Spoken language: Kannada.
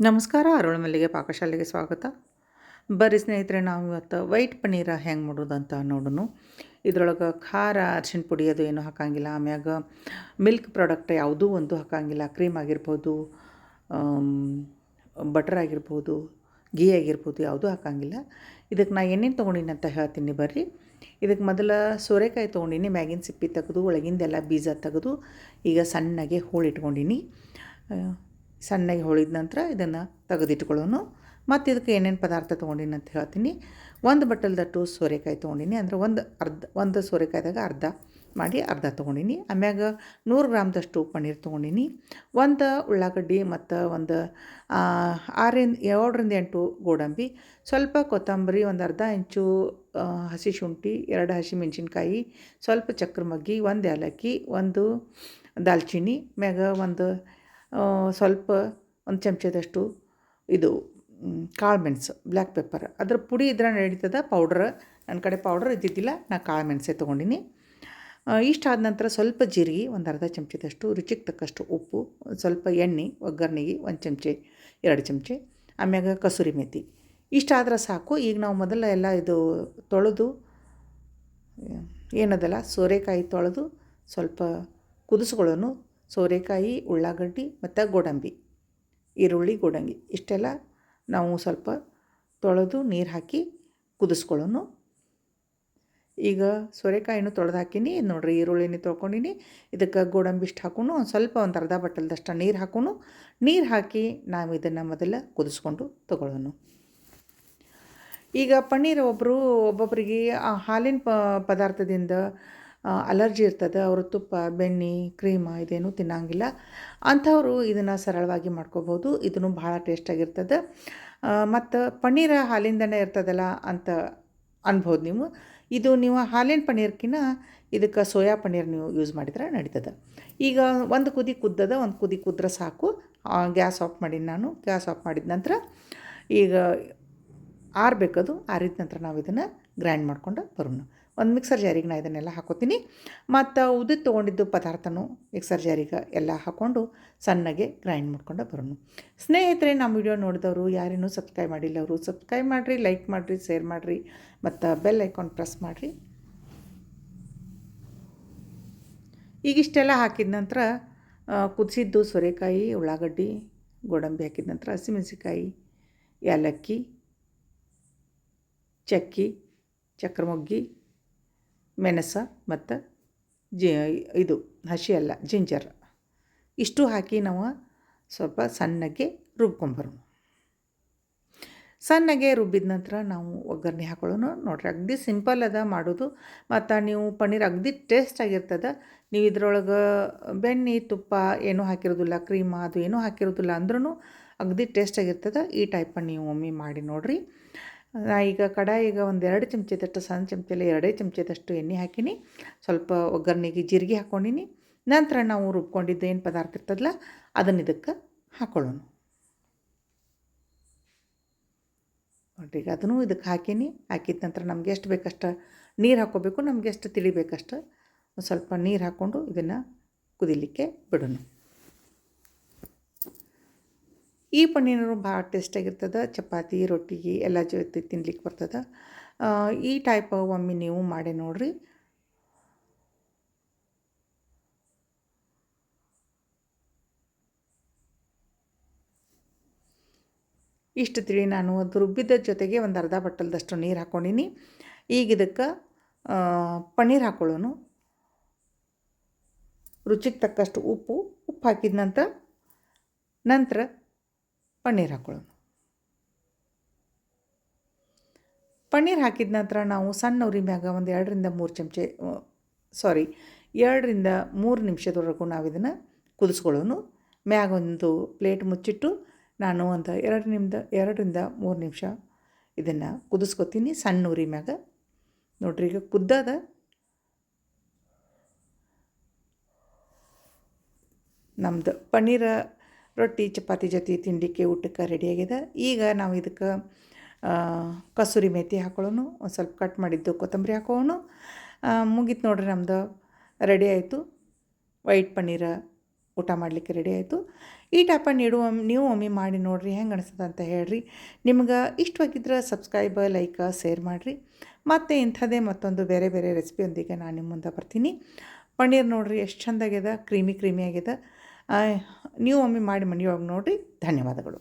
ನಮಸ್ಕಾರ. ಅರುಳು ಮಲ್ಲಿಗೆ ಪಾಕಶಾಲೆಗೆ ಸ್ವಾಗತ. ಬರ್ರಿ ಸ್ನೇಹಿತರೆ, ನಾವು ಇವತ್ತು ವೈಟ್ ಪನ್ನೀರ ಹೆಂಗೆ ಮಾಡೋದು ಅಂತ ನೋಡೋಣ. ಇದ್ರೊಳಗೆ ಖಾರ, ಅರಿಶಿಣ ಪುಡಿ ಅದು ಏನೂ ಹಾಕಂಗಿಲ್ಲ. ಆಮ್ಯಾಗ ಮಿಲ್ಕ್ ಪ್ರಾಡಕ್ಟ್ ಯಾವುದೂ ಒಂದು ಹಾಕಂಗಿಲ್ಲ. ಕ್ರೀಮ್ ಆಗಿರ್ಬೋದು, ಬಟರ್ ಆಗಿರ್ಬೋದು, ಗೀ ಆಗಿರ್ಬೋದು, ಯಾವುದೂ ಹಾಕಂಗಿಲ್ಲ. ಇದಕ್ಕೆ ನಾ ಏನೇನು ತೊಗೊಂಡಿನಿ ಅಂತ ಹೇಳ್ತೀನಿ ಬರ್ರಿ. ಇದಕ್ಕೆ ಮೊದಲು ಸೋರೆಕಾಯಿ ತೊಗೊಂಡಿನಿ. ಮ್ಯಾಗಿನ ಸಿಪ್ಪೆ ತೆಗೆದು ಒಳಗಿಂದೆಲ್ಲ ಬೀಜ ತೆಗೆದು ಈಗ ಸಣ್ಣಗೆ ಹೋಳಿಟ್ಕೊಂಡಿನಿ. ಸಣ್ಣಗೆ ಹೊಳಿದ ನಂತರ ಇದನ್ನು ತೆಗೆದಿಟ್ಕೊಳ್ಳೋನು. ಮತ್ತು ಇದಕ್ಕೆ ಏನೇನು ಪದಾರ್ಥ ತೊಗೊಂಡಿನಿ ಅಂತ ಹೇಳ್ತೀನಿ. ಒಂದು ಬಟ್ಟಲ್ದಟ್ಟು ಸೋರೆಕಾಯಿ ತೊಗೊಂಡಿನಿ. ಅಂದರೆ ಒಂದು ಸೋರೆಕಾಯ್ದಾಗ ಅರ್ಧ ಮಾಡಿ ಅರ್ಧ ತೊಗೊಂಡಿನಿ. ಆಮ್ಯಾಗ 100 ಗ್ರಾಮ್ದಷ್ಟು ಪನ್ನೀರ್ ತೊಗೊಂಡಿನಿ. ಒಂದು ಉಳ್ಳಾಗಡ್ಡಿ ಮತ್ತು ಒಂದು 7ರಿಂದ 8 ಗೋಡಂಬಿ, ಸ್ವಲ್ಪ ಕೊತ್ತಂಬರಿ, ಒಂದು ಅರ್ಧ ಇಂಚು ಹಸಿ ಶುಂಠಿ, 2 ಹಸಿಮೆಣ್ಸಿನ್ಕಾಯಿ, ಸ್ವಲ್ಪ ಚಕ್ರ ಮಗ್ಗಿ, 1 ಏಲಕ್ಕಿ, 1 ದಾಲ್ಚಿನ್ನಿ, ಮ್ಯಾಗ ಸ್ವಲ್ಪ ಒಂದು ಚಮಚದಷ್ಟು ಇದು ಕಾಳು ಮೆಣಸು, ಬ್ಲ್ಯಾಕ್ ಪೆಪ್ಪರ್. ಅದ್ರ ಪುಡಿ ಇದ್ರೆ ನಡೀತದೆ, ಪೌಡ್ರ್ ನನ್ನ ಕಡೆ ಪೌಡ್ರ್ ಇದ್ದಿದ್ದಿಲ್ಲ, ನಾನು ಕಾಳು ಮೆಣಸೆ ತೊಗೊಂಡಿನಿ. ಇಷ್ಟಾದ ನಂತರ ಸ್ವಲ್ಪ ಜೀರಿಗೆ, ಒಂದು ಅರ್ಧ ಚಮಚದಷ್ಟು, ರುಚಿಗೆ ತಕ್ಕಷ್ಟು ಉಪ್ಪು, ಸ್ವಲ್ಪ ಎಣ್ಣೆ ಒಗ್ಗರಣೆಗೆ 1 ಚಮಚೆ 2 ಚಮಚೆ, ಆಮ್ಯಾಗ ಕಸೂರಿ ಮೆಥಿ. ಇಷ್ಟಾದ್ರೆ ಸಾಕು. ಈಗ ನಾವು ಮೊದಲ ಎಲ್ಲ ಇದು ತೊಳೆದು ಏನದಲ್ಲ ಸೋರೆಕಾಯಿ ತೊಳೆದು ಸ್ವಲ್ಪ ಕುದಿಸ್ಕೊಳ್ಳೋನು. ಸೋರೆಕಾಯಿ, ಉಳ್ಳಾಗಡ್ಡಿ ಮತ್ತು ಗೋಡಂಬಿ, ಈರುಳ್ಳಿ, ಗೋಡಂಬಿ ಇಷ್ಟೆಲ್ಲ ನಾವು ಸ್ವಲ್ಪ ತೊಳೆದು ನೀರು ಹಾಕಿ ಕುದಿಸ್ಕೊಳ್ಳೋನು. ಈಗ ಸೋರೆಕಾಯಿನೂ ತೊಳೆದು ಹಾಕೀನಿ ನೋಡಿರಿ. ಈರುಳ್ಳಿನೇ ತೊಳ್ಕೊಂಡಿನಿ. ಇದಕ್ಕೆ ಗೋಡಂಬಿ ಇಷ್ಟು ಹಾಕೋನು, ಒಂದು ಅರ್ಧ ಬಟ್ಟಲ್ದಷ್ಟು ನೀರು ಹಾಕೋನು. ನೀರು ಹಾಕಿ ನಾವು ಇದನ್ನು ಮೊದಲು ಕುದಿಸ್ಕೊಂಡು ತೊಗೊಳ್ಳೋನು. ಈಗ ಪನ್ನೀರ್ ಒಬ್ಬೊಬ್ಬರಿಗೆ ಹಾಲಿನ ಪದಾರ್ಥದಿಂದ ಅಲರ್ಜಿ ಇರ್ತದೆ. ಅವರು ತುಪ್ಪ, ಬೆಣ್ಣೆ, ಕ್ರೀಮ ಇದೇನೂ ತಿನ್ನಂಗಿಲ್ಲ. ಅಂಥವರು ಇದನ್ನು ಸರಳವಾಗಿ ಮಾಡ್ಕೋಬೋದು. ಇದನ್ನು ಭಾಳ ಟೇಸ್ಟಾಗಿರ್ತದೆ. ಮತ್ತು ಪನ್ನೀರ ಹಾಲಿಂದನೇ ಇರ್ತದಲ್ಲ ಅಂತ ಅನ್ಬೋದು ನೀವು. ನೀವು ಹಾಲಿನ ಪನ್ನೀರ್ಕಿನ್ನ ಇದಕ್ಕೆ ಸೋಯಾ ಪನ್ನೀರ್ ನೀವು ಯೂಸ್ ಮಾಡಿದ್ರೆ ನಡೀತದೆ. ಈಗ ಒಂದು ಕುದಿ ಕುದ್ರೆ ಸಾಕು. ಗ್ಯಾಸ್ ಆಫ್ ಮಾಡೀನಿ ನಾನು. ಗ್ಯಾಸ್ ಆಫ್ ಮಾಡಿದ ನಂತರ ಈಗ ಆರಬೇಕದು. ಆರಿದ ನಂತರ ನಾವು ಇದನ್ನು ಗ್ರೈಂಡ್ ಮಾಡ್ಕೊಂಡು ಬರೋಣ. ಒಂದು ಮಿಕ್ಸರ್ ಜಾರಿಗೆ ನಾನು ಇದನ್ನೆಲ್ಲ ಹಾಕೋತೀನಿ. ಮತ್ತು ಉದ್ದಿದ್ದು ತೊಗೊಂಡಿದ್ದು ಪದಾರ್ಥನೂ ಮಿಕ್ಸರ್ ಜಾರಿಗೆ ಎಲ್ಲ ಹಾಕ್ಕೊಂಡು ಸಣ್ಣಗೆ ಗ್ರೈಂಡ್ ಮಾಡ್ಕೊಂಡು ಬರೋಣ. ಸ್ನೇಹಿತರೆ, ನಮ್ಮ ವಿಡಿಯೋ ನೋಡಿದವರು ಯಾರೇನೂ ಸಬ್ಸ್ಕ್ರೈಬ್ ಮಾಡಿಲ್ಲ, ಅವರು ಸಬ್ಸ್ಕ್ರೈಬ್ ಮಾಡಿರಿ, ಲೈಕ್ ಮಾಡಿರಿ, ಶೇರ್ ಮಾಡಿರಿ, ಮತ್ತು ಬೆಲ್ ಐಕಾನ್ ಪ್ರೆಸ್ ಮಾಡಿರಿ. ಈಗ ಇಷ್ಟೆಲ್ಲ ಹಾಕಿದ ನಂತರ ಕುದಿಸಿದ್ದು ಸೋರೆಕಾಯಿ, ಉಳ್ಳಾಗಡ್ಡಿ, ಗೋಡಂಬಿ ಹಾಕಿದ ನಂತರ ಹಸಿಮೆಣಸಿಕಾಯಿ, ಏಲಕ್ಕಿ, ಚಕ್ಕಿ, ಚಕ್ರಮೊಗ್ಗಿ, ಮೆಣಸು ಮತ್ತು ಇದು ಹಸಿ ಅಲ್ಲ ಜಿಂಜರ್ ಇಷ್ಟು ಹಾಕಿ ನಾವು ಸ್ವಲ್ಪ ಸಣ್ಣಗೆ ರುಬ್ಕೊಂಬರೋಣ. ಸಣ್ಣಗೆ ರುಬ್ಬಿದ ನಂತರ ನಾವು ಒಗ್ಗರಣೆ ಹಾಕೊಳ್ಳೋಣ. ನೋಡಿರಿ, ಅಗದಿ ಸಿಂಪಲ್ ಅದ ಮಾಡೋದು. ಮತ್ತು ನೀವು ಪನ್ನೀರ್ ಅಗದಿ ಟೇಸ್ಟಾಗಿರ್ತದೆ. ನೀವು ಇದ್ರೊಳಗೆ ಬೆಣ್ಣೆ, ತುಪ್ಪ ಏನೂ ಹಾಕಿರೋದಿಲ್ಲ, ಕ್ರೀಮ ಅದು ಏನೂ ಹಾಕಿರೋದಿಲ್ಲ ಅಂದ್ರೂ ಅಗದಿ ಟೇಸ್ಟಾಗಿರ್ತದೆ. ಈ ಟೈಪ್ ನೀವು ಒಮ್ಮೆ ಮಾಡಿ ನೋಡಿರಿ. ಈಗ ಕಡಾಯಿಗೆ ಒಂದು 2 ಚಮಚದಷ್ಟು, ಸಣ್ಣ ಚಮಚಲ್ಲಿ 2 ಚಮಚದಷ್ಟು ಎಣ್ಣೆ ಹಾಕೀನಿ. ಸ್ವಲ್ಪ ಒಗ್ಗರಣೆಗೆ ಜೀರಿಗೆ ಹಾಕ್ಕೊಂಡಿನಿ. ನಂತರ ನಾವು ರುಬ್ಕೊಂಡಿದ್ದು ಏನು ಪದಾರ್ಥ ಇರ್ತದಲ್ಲ ಅದನ್ನು ಇದಕ್ಕೆ ಹಾಕ್ಕೊಳ್ಳೋಣ. ನೋಡಿರಿ, ಈಗ ಅದನ್ನು ಇದಕ್ಕೆ ಹಾಕೀನಿ. ಹಾಕಿದ ನಂತರ ನಮ್ಗೆ ಎಷ್ಟು ಬೇಕಷ್ಟು ನೀರು ಹಾಕ್ಕೋಬೇಕು. ನಮ್ಗೆ ಎಷ್ಟು ತಿಳಿಬೇಕಷ್ಟು ಸ್ವಲ್ಪ ನೀರು ಹಾಕ್ಕೊಂಡು ಇದನ್ನು ಕುದಿಲಿಕ್ಕೆ ಬಿಡೋಣ. ಈ ಪನ್ನೀರು ಭಾಳ ಟೇಸ್ಟಾಗಿರ್ತದೆ. ಚಪಾತಿ, ರೊಟ್ಟಿಗೆ ಎಲ್ಲ ಜೊತೆ ತಿನ್ಲಿಕ್ಕೆ ಬರ್ತದೆ. ಈ ಟೈಪ್ ಒಮ್ಮೆ ನೀವು ಮಾಡಿ ನೋಡಿರಿ. ಇಷ್ಟು ತಿಳಿ ನಾನು ಅದು ರುಬ್ಬಿದ್ದ ಜೊತೆಗೆ ಒಂದು ಅರ್ಧ ಬಟ್ಟಲ್ದಷ್ಟು ನೀರು ಹಾಕ್ಕೊಂಡಿನಿ. ಈಗ ಇದಕ್ಕೆ ಪನ್ನೀರ್ ಹಾಕ್ಕೊಳ್ಳೋನು. ರುಚಿಗೆ ತಕ್ಕಷ್ಟು ಉಪ್ಪು ಹಾಕಿದ ನಂತರ ಪನ್ನೀರ್ ಹಾಕ್ಕೊಳ್ಳೋಣ. ಪನ್ನೀರ್ ಹಾಕಿದ ನಂತರ ನಾವು ಸಣ್ಣ ಉರಿ ಮ್ಯಾಗ ಒಂದು 2ರಿಂದ 3 ನಿಮಿಷದವರೆಗೂ ನಾವು ಇದನ್ನು ಕುದಿಸ್ಕೊಳ್ಳೋನು. ಮ್ಯಾಗ ಒಂದು ಪ್ಲೇಟ್ ಮುಚ್ಚಿಟ್ಟು ನಾನು ಒಂದು 2ರಿಂದ 3 ನಿಮಿಷ ಇದನ್ನು ಕುದಿಸ್ಕೊತೀನಿ ಸಣ್ಣ ಉರಿ ಮ್ಯಾಗ. ನೋಡ್ರಿ, ಈಗ ಕುದ್ದದ. ನಮ್ಮದು ಪನ್ನೀರ ರೊಟ್ಟಿ, ಚಪಾತಿ ಜೊತೆ ತಿನ್ನಲಿಕ್ಕೆ ಊಟಕ್ಕೆ ರೆಡಿಯಾಗಿದೆ. ಈಗ ನಾವು ಇದಕ್ಕೆ ಕಸೂರಿ ಮೇಥಿ ಹಾಕೊಳ್ಳೋನು. ಒಂದು ಸ್ವಲ್ಪ ಕಟ್ ಮಾಡಿದ್ದು ಕೊತ್ತಂಬರಿ ಹಾಕೋನು. ಮುಗೀತು ನೋಡ್ರಿ, ನಮ್ಮದು ರೆಡಿ ಆಯಿತು. ವೈಟ್ ಪನ್ನೀರ ಊಟ ಮಾಡಲಿಕ್ಕೆ ರೆಡಿ ಆಯಿತು. ಈ ಟೈಪ ನೀವು ಒಮ್ಮೆ ಮಾಡಿ ನೋಡಿರಿ, ಹೆಂಗೆ ಅನಿಸ್ತದೆ ಅಂತ ಹೇಳ್ರಿ. ನಿಮ್ಗೆ ಇಷ್ಟವಾಗಿದ್ರೆ ಸಬ್ಸ್ಕ್ರೈಬ್, ಲೈಕ್, ಶೇರ್ ಮಾಡಿರಿ. ಮತ್ತು ಇಂಥದ್ದೇ ಮತ್ತೊಂದು ಬೇರೆ ಬೇರೆ ರೆಸಿಪಿಯೊಂದಿಗೆ ನಾನು ನಿಮ್ಮ ಮುಂದೆ ಬರ್ತೀನಿ. ಪನ್ನೀರ್ ನೋಡಿರಿ ಎಷ್ಟು ಚೆಂದಾಗ್ಯದ, ಕ್ರೀಮಿ ಆಗ್ಯದ. ನೀವು ಒಮ್ಮೆ ಮಾಡಿ ಮನೆಯೊಳಗೆ ನೋಡಿರಿ. ಧನ್ಯವಾದಗಳು.